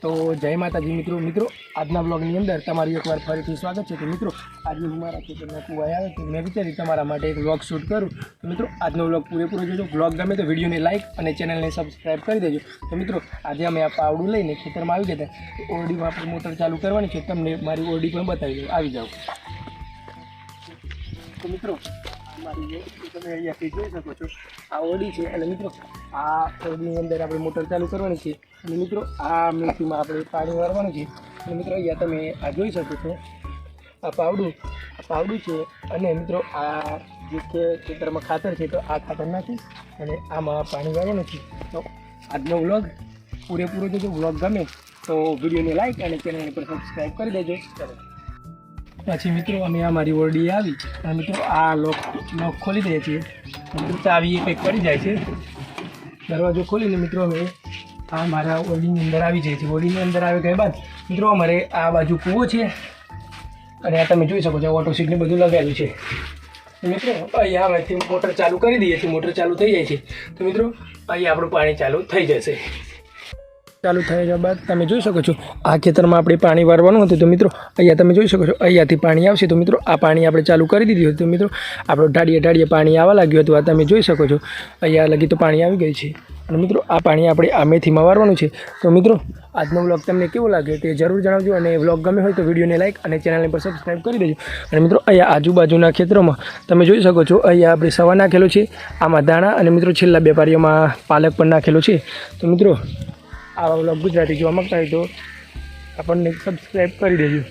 તો જય માતાજી મિત્રો આજના બ્લોગની અંદર તમારું એકવાર ફરીથી સ્વાગત છે। તો મિત્રો આજે હું મારા ખેતરમાં કુવા આવ્યો તો મેં વિચારી તમારા માટે એક વ્લોગ શૂટ કરું। તો મિત્રો આજનો વ્લોગ પૂરેપૂરો જોજો। વ્લોગ ગમે તો વિડીયોને લાઇક અને ચેનલને સબસ્ક્રાઈબ કરી દેજો। તો મિત્રો આજે અમે આ પાવડું લઈને ખેતરમાં આવી ગયા હતા। ઓરડીમાં આપણે મોટર ચાલુ કરવાની છે, તમને મારી ઓરડી પણ બતાવી દઉં, આવી જાઓ। તો મિત્રો મારી તમે અહીંયાથી જોઈ શકો છો આ ઓરડી છે અને મિત્રો આ ઓરડીની અંદર આપણે મોટર ચાલુ કરવાની છે અને મિત્રો આ મેથીમાં આપણે પાણી વાળવાનું છે અને મિત્રો અહીંયા તમે આ જોઈ શકો છો આ પાવડું છે અને મિત્રો આ જે ખેતરમાં ખાતર છે તો આ ખાતર નાખી અને આમાં પાણી વાળવાનું છે। તો આજનો વ્લોગ પૂરેપૂરો જોજો। વ્લોગ ગમે તો વિડીયોને લાઈક અને ચેનલને પર સબસ્ક્રાઈબ કરી દેજો। પછી મિત્રો અમે આ મારી ઓરડી આવી અને મિત્રો આ લોક ખોલી દઈએ છીએ। મિત્રો ચાવી કંઈક પડી જાય છે, દરવાજો ખોલીને મિત્રો અમે આ મારા ઓરડીની અંદર આવી જાય છે। ઓરડીની અંદર આવી ગયા બાદ મિત્રો અમારે આ બાજુ કૂવો છે અને આ તમે જોઈ શકો છો ઓટો સીટને બધું લગાવ્યું છે। તો મિત્રો અહીંયા અમેથી મોટર ચાલુ કરી દઈએ છીએ, મોટર ચાલુ થઈ જાય છે તો મિત્રો અહીંયા આપણું પાણી ચાલુ થઈ જશે। ચાલુ થયા બાદ તમે જોઈ શકો છો આ ખેતરમાં આપણે પાણી વારવાનું હતું તો મિત્રો અહીંયા તમે જોઈ શકો છો અહીંયાથી પાણી આવશે। તો મિત્રો આ પાણી આપણે ચાલુ કરી દીધું હતું। તો મિત્રો આપણું ઢાળીએ પાણી આવવા લાગ્યું હતું, આ તમે જોઈ શકો છો અહીંયા લગી તો પાણી આવી ગઈ છે અને મિત્રો આ પાણી આપણે આ મેથીમાં વારવાનું છે। તો મિત્રો આજનો વ્લોગ તમને કેવો લાગે તે જરૂર જણાવજો અને વ્લોગ ગમે હોય તો વિડીયોને લાઈક અને ચેનલને પર સબસ્ક્રાઈબ કરી દેજો। અને મિત્રો અહીંયા આજુબાજુના ખેતરોમાં તમે જોઈ શકો છો અહીંયા આપણે સવા નાખેલો છે, આમાં દાણા અને મિત્રો છેલ્લા બે પારીઓમાં પાલક પણ નાખેલો છે। તો મિત્રો આવા વ્લોગ ગુજરાતી જોવા માંગતા હોય તો આપણને સબસ્ક્રાઈબ કરી દેજો।